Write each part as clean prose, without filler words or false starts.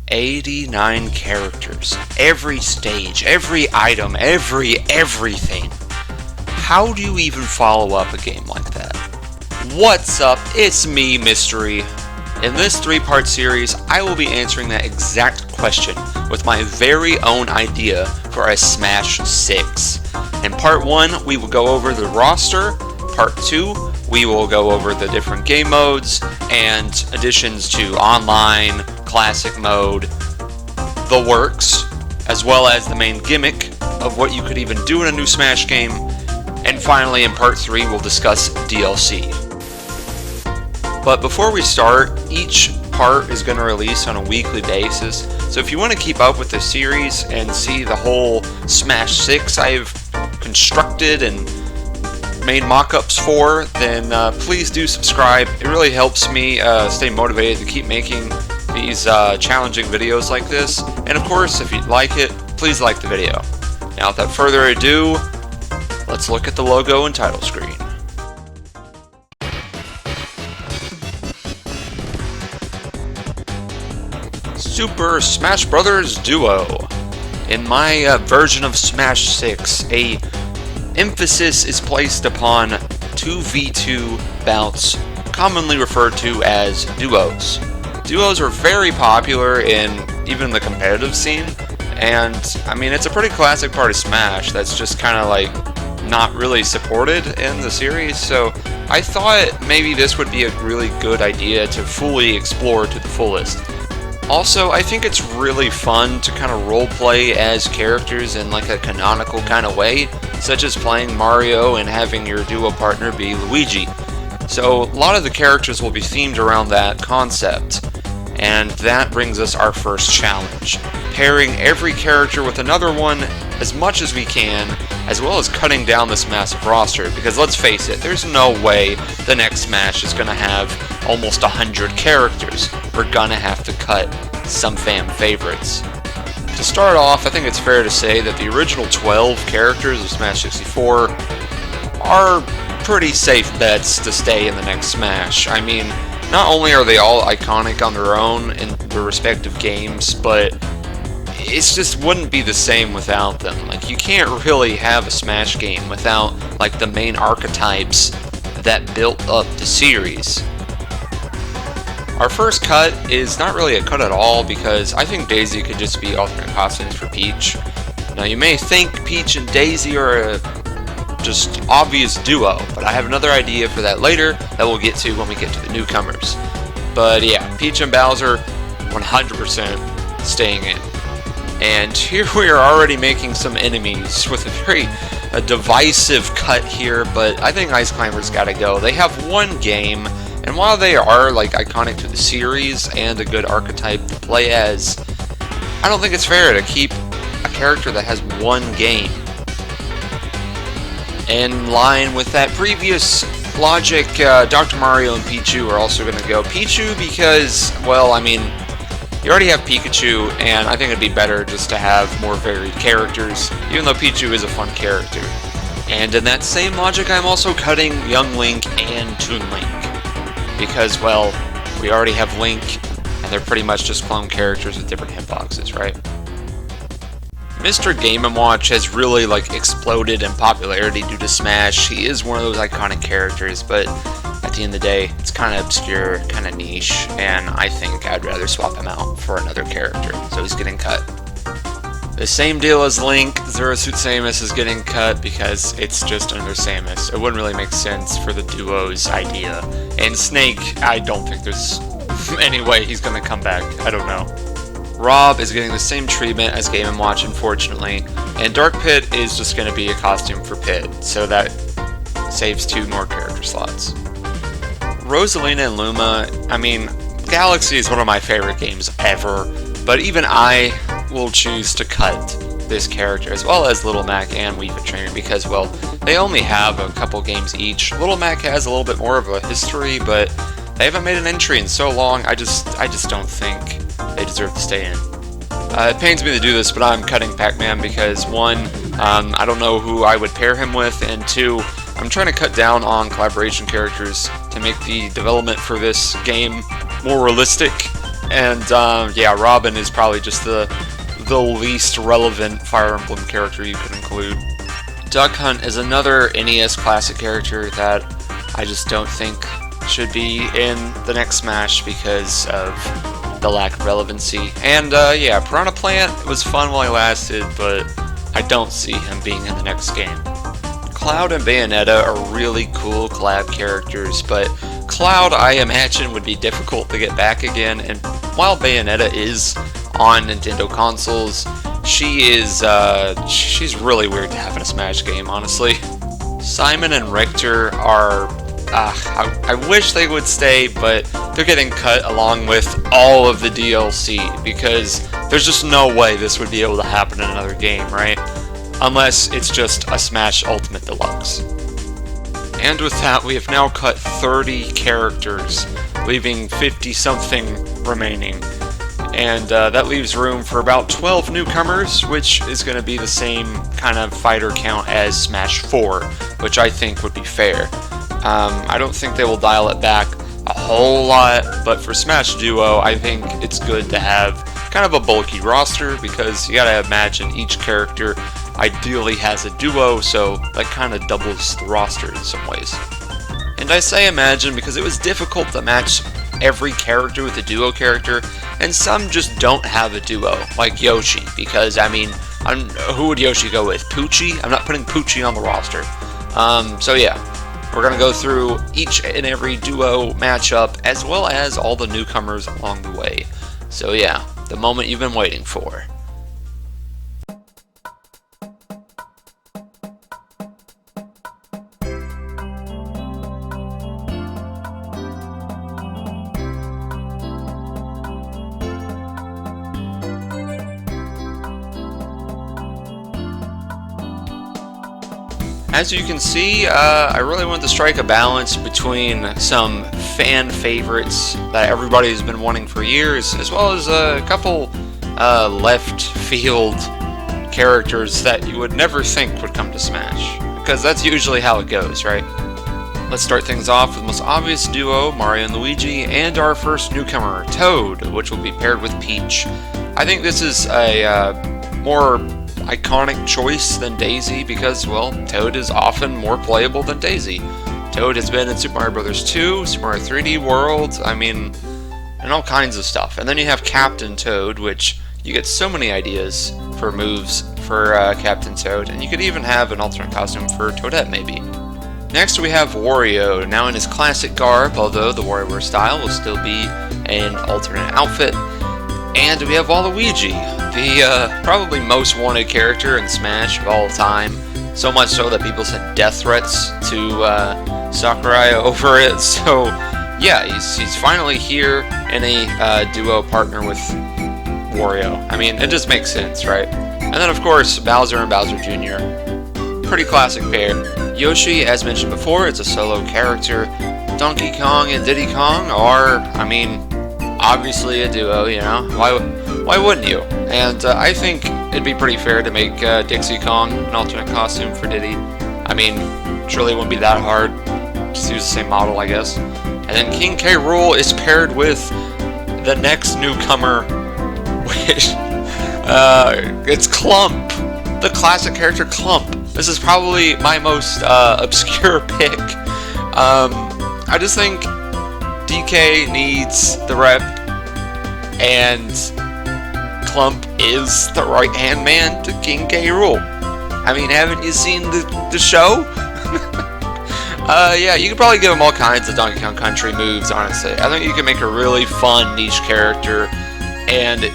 89 characters, every stage, every item, everything. How do you even follow up a game like that? What's up? It's me, Mystery. In this 3-part series, I will be answering that exact question with my very own idea for a Smash 6. In part 1, we will go over the roster. Part 2, we will go over the different game modes and additions to online, classic mode, the works, as well as the main gimmick of what you could even do in a new Smash game. And finally, in part 3, we'll discuss DLC. But before we start, each part is going to release on a weekly basis, so if you want to keep up with the series and see the whole Smash 6 I've constructed and made mock-ups for, then please do subscribe. It really helps me stay motivated to keep making these challenging videos like this. And of course, if you like it, please like the video. Now without further ado, let's look at the logo and title screen. Super Smash Bros. Duo. In my version of Smash 6, a emphasis is placed upon 2v2 bouts, commonly referred to as duos. Duos are very popular in even the competitive scene, and I mean, it's a pretty classic part of Smash that's just kind of like not really supported in the series, so I thought maybe this would be a really good idea to fully explore to the fullest. Also, I think it's really fun to kind of roleplay as characters in like a canonical kind of way, such as playing Mario and having your duo partner be Luigi. So a lot of the characters will be themed around that concept, and that brings us our first challenge. Pairing every character with another one as much as we can, as well as cutting down this massive roster, because let's face it, there's no way the next Smash is going to have almost 100 characters. We're gonna have to cut some fan favorites. To start off, I think it's fair to say that the original 12 characters of Smash 64 are pretty safe bets to stay in the next Smash. I mean, not only are they all iconic on their own in their respective games, but it just wouldn't be the same without them. Like, you can't really have a Smash game without like the main archetypes that built up the series. Our first cut is not really a cut at all, because I think Daisy could just be alternate costumes for Peach. Now you may think Peach and Daisy are a just obvious duo, but I have another idea for that later that we'll get to when we get to the newcomers. But yeah, Peach and Bowser 100% staying in. And here we are already making some enemies with a very divisive cut here, but I think Ice Climber's gotta go. They have one game, and while they are like iconic to the series and a good archetype to play as, I don't think it's fair to keep a character that has one game. In line with that previous logic, Dr. Mario and Pichu are also going to go. Pichu because, well, I mean, you already have Pikachu, and I think it'd be better just to have more varied characters, even though Pichu is a fun character. And in that same logic, I'm also cutting Young Link and Toon Link, because, well, we already have Link, and they're pretty much just clone characters with different hitboxes, right? Mr. Game & Watch has really like exploded in popularity due to Smash. He is one of those iconic characters, but at the end of the day, it's kind of obscure, kind of niche, and I think I'd rather swap him out for another character, so he's getting cut. The same deal as Link, Zero Suit Samus is getting cut because it's just another Samus. It wouldn't really make sense for the duo's idea. And Snake, I don't think there's any way he's gonna come back. I don't know. Rob is getting the same treatment as Game & Watch, unfortunately, and Dark Pit is just going to be a costume for Pit, so that saves 2 more character slots. Rosalina and Luma, I mean, Galaxy is one of my favorite games ever, but even I will choose to cut this character, as well as Little Mac and Weave Trainer, because, well, they only have a couple games each. Little Mac has a little bit more of a history, but they haven't made an entry in so long, I just don't think they deserve to stay in. It pains me to do this, but I'm cutting Pac-Man because, 1, I don't know who I would pair him with, and 2, I'm trying to cut down on collaboration characters to make the development for this game more realistic, And yeah, Robin is probably just the least relevant Fire Emblem character you could include. Duck Hunt is another NES classic character that I just don't think should be in the next Smash because of the lack of relevancy. And yeah, Piranha Plant was fun while he lasted, but I don't see him being in the next game. Cloud and Bayonetta are really cool collab characters, but Cloud, I imagine, would be difficult to get back again, and while Bayonetta is on Nintendo consoles, she's really weird to have in a Smash game, honestly. Simon and Richter are, I wish they would stay, but they're getting cut along with all of the DLC, because there's just no way this would be able to happen in another game, right? Unless it's just a Smash Ultimate Deluxe. And with that, we have now cut 30 characters, leaving 50-something remaining. And that leaves room for about 12 newcomers, which is going to be the same kind of fighter count as Smash 4, which I think would be fair. I don't think they will dial it back a whole lot, but for Smash Duo, I think it's good to have kind of a bulky roster, because you gotta imagine each character ideally has a duo, so that kind of doubles the roster in some ways. And I say imagine because it was difficult to match every character with a duo character, and some just don't have a duo, like Yoshi, because, I mean, who would Yoshi go with? Poochie? I'm not putting Poochie on the roster. So yeah, we're going to go through each and every duo matchup, as well as all the newcomers along the way. So yeah, the moment you've been waiting for. As you can see, I really wanted to strike a balance between some fan favorites that everybody has been wanting for years, as well as a couple left field characters that you would never think would come to Smash, because that's usually how it goes, right? Let's start things off with the most obvious duo, Mario and Luigi, and our first newcomer, Toad, which will be paired with Peach. I think this is a more iconic choice than Daisy because, well, Toad is often more playable than Daisy. Toad has been in Super Mario Bros. 2, Super Mario 3D World, I mean, and all kinds of stuff. And then you have Captain Toad, which you get so many ideas for moves for Captain Toad, and you could even have an alternate costume for Toadette, maybe. Next we have Wario, now in his classic garb, although the WarioWare style will still be an alternate outfit. And we have Waluigi, the probably most wanted character in Smash of all time. So much so that people sent death threats to Sakurai over it. So yeah, he's finally here in a duo partner with Wario. I mean, it just makes sense, right? And then of course, Bowser and Bowser Jr. Pretty classic pair. Yoshi, as mentioned before, is a solo character. Donkey Kong and Diddy Kong are, I mean, obviously a duo, you know, why wouldn't you? And I think it'd be pretty fair to make Dixie Kong an alternate costume for Diddy. I mean, surely it wouldn't be that hard, just use the same model, I guess. And then King K. Rool is paired with the next newcomer, which, it's Clump, the classic character Clump. This is probably my most obscure pick. I just think DK needs the rep, and Clump is the right-hand man to King K. Rool. I mean, haven't you seen the show? Yeah, you could probably give him all kinds of Donkey Kong Country moves, honestly. I think you can make a really fun niche character, and it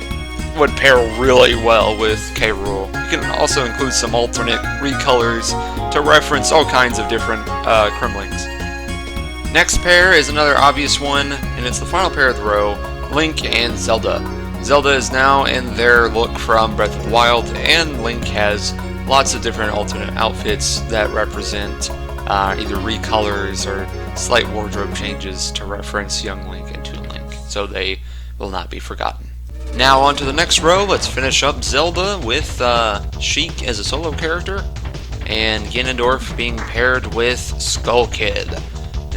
would pair really well with K. Rool. You can also include some alternate recolors to reference all kinds of different Kremlings. Next pair is another obvious one, and it's the final pair of the row, Link and Zelda. Zelda is now in their look from Breath of the Wild, and Link has lots of different alternate outfits that represent either recolors or slight wardrobe changes to reference young Link and Toon Link, so they will not be forgotten. Now on to the next row, let's finish up Zelda with Sheik as a solo character, and Ganondorf being paired with Skull Kid.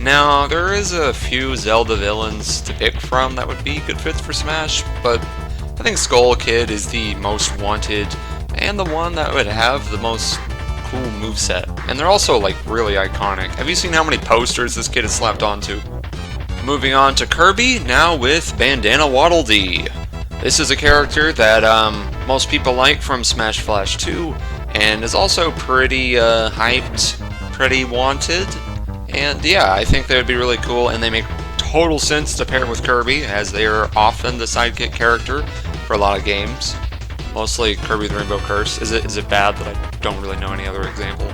Now, there is a few Zelda villains to pick from that would be good fits for Smash, but I think Skull Kid is the most wanted and the one that would have the most cool moveset. And they're also like really iconic. Have you seen how many posters this kid has slapped onto? Moving on to Kirby, now with Bandana Waddle Dee. This is a character that most people like from Smash Flash 2, and is also pretty hyped, pretty wanted. And yeah, I think they would be really cool, and they make total sense to pair with Kirby, as they are often the sidekick character for a lot of games. Mostly Kirby the Rainbow Curse. Is it bad that I don't really know any other example?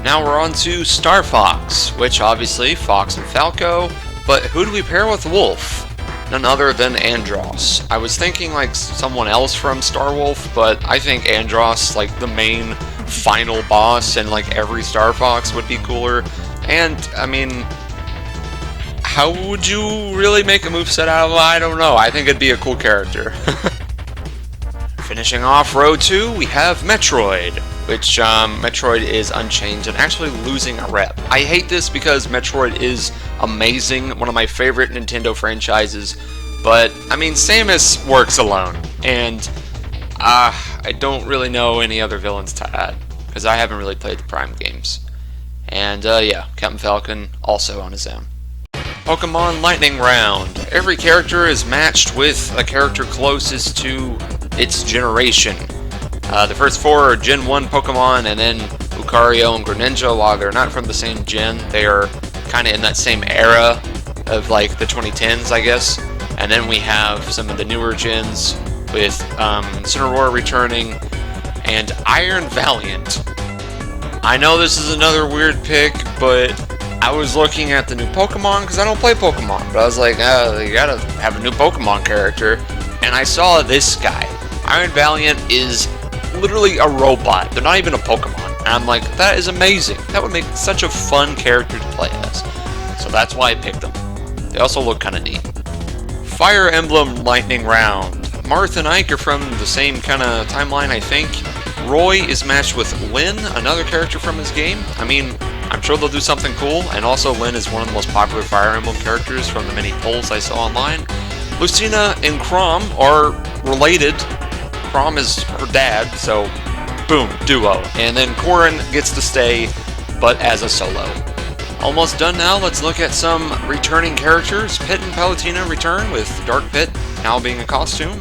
Now we're on to Star Fox, which obviously Fox and Falco, but who do we pair with Wolf? None other than Andross. I was thinking like someone else from Star Wolf, but I think Andross, like the main final boss in like every Star Fox, would be cooler. And I mean, how would you really make a moveset out of him? I don't know. I think it'd be a cool character. Finishing off row 2, we have Metroid, which Metroid is unchanged and actually losing a rep. I hate this because Metroid is amazing, one of my favorite Nintendo franchises, but I mean, Samus works alone, and I don't really know any other villains to add, because I haven't really played the Prime games. And yeah, Captain Falcon also on his own. Pokemon Lightning Round. Every character is matched with a character closest to its generation. The first 4 are Gen 1 Pokemon, and then Lucario and Greninja. While they're not from the same gen, they are kind of in that same era of like the 2010s, I guess. And then we have some of the newer gens with Cineroar returning and Iron Valiant. I know this is another weird pick, but I was looking at the new Pokemon because I don't play Pokemon, but I was like, oh, you gotta have a new Pokemon character, and I saw this guy. Iron Valiant is literally a robot. They're not even a Pokemon. And I'm like, that is amazing. That would make such a fun character to play as. So that's why I picked them. They also look kind of neat. Fire Emblem Lightning Round. Marth and Ike are from the same kind of timeline, I think. Roy is matched with Lyn, another character from his game. I mean, I'm sure they'll do something cool, and also Lyn is one of the most popular Fire Emblem characters from the many polls I saw online. Lucina and Chrom are related. Chrom is her dad, so boom, duo. And then Corrin gets to stay, but as a solo. Almost done now, let's look at some returning characters. Pit and Palutena return, with Dark Pit now being a costume.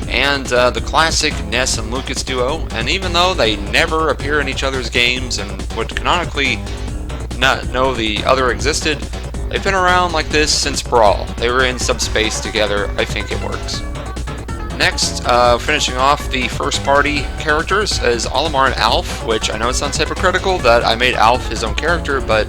And the classic Ness and Lucas duo, and even though they never appear in each other's games and would canonically not know the other existed, they've been around like this since Brawl. They were in Subspace together. I think it works. Next, finishing off the first party characters is Olimar and Alf, which I know it sounds hypocritical that I made Alf his own character, but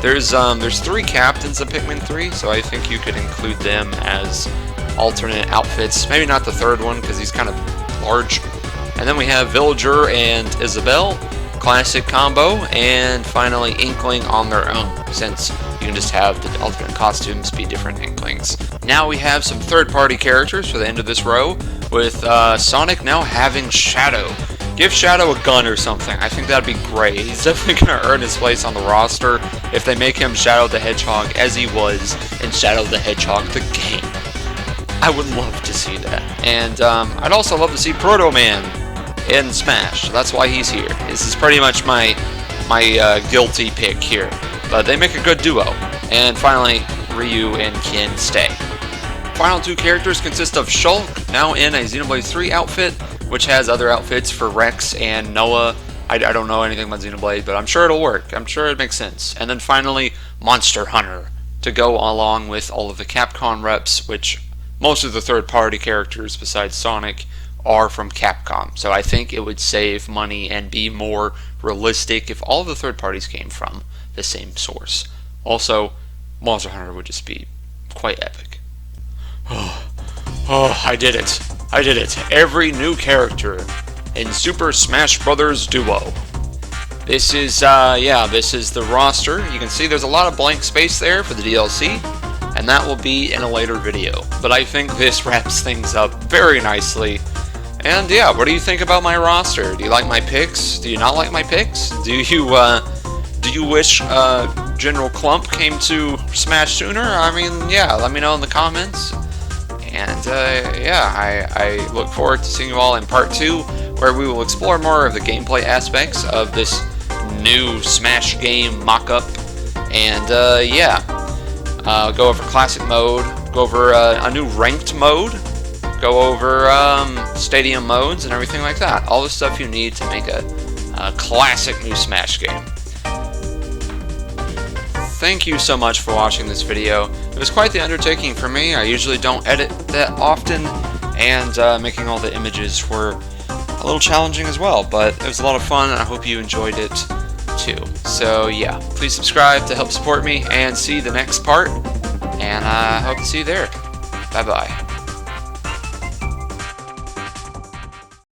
there's 3 captains of Pikmin 3, so I think you could include them as alternate outfits. Maybe not the third one because he's kind of large. And then we have Villager and Isabelle, classic combo, and finally Inkling on their own, since you can just have the alternate costumes be different Inklings. Now we have some third-party characters for the end of this row, with Sonic now having Shadow. Give Shadow a gun or something. I think that'd be great. He's definitely going to earn his place on the roster if they make him Shadow the Hedgehog as he was in Shadow the Hedgehog the game. I would love to see that. And I'd also love to see Proto Man in Smash. That's why he's here. This is pretty much my guilty pick here. But they make a good duo. And finally, Ryu and Ken stay. Final 2 characters consist of Shulk, now in a Xenoblade 3 outfit, which has other outfits for Rex and Noah. I don't know anything about Xenoblade, but I'm sure it'll work. I'm sure it makes sense. And then finally, Monster Hunter, to go along with all of the Capcom reps, which most of the third-party characters besides Sonic are from Capcom. So I think it would save money and be more realistic if all of the third parties came from the same source. Also, Monster Hunter would just be quite epic. Oh, I did it. I did it. Every new character in Super Smash Bros. Duo. This is, this is the roster. You can see there's a lot of blank space there for the DLC, and that will be in a later video. But I think this wraps things up very nicely. And yeah, what do you think about my roster? Do you like my picks? Do you not like my picks? Do you wish Gen General Clump came to Smash sooner, I mean, yeah, let me know in the comments. And yeah, I look forward to seeing you all in part 2, where we will explore more of the gameplay aspects of this new Smash game mock-up. And yeah, go over classic mode, go over a new ranked mode, go over stadium modes and everything like that. All the stuff you need to make a classic new Smash game. Thank you so much for watching this video. It was quite the undertaking for me. I usually don't edit that often, and making all the images were a little challenging as well, but it was a lot of fun, and I hope you enjoyed it too. So yeah, please subscribe to help support me, and see the next part, and I hope to see you there. Bye bye.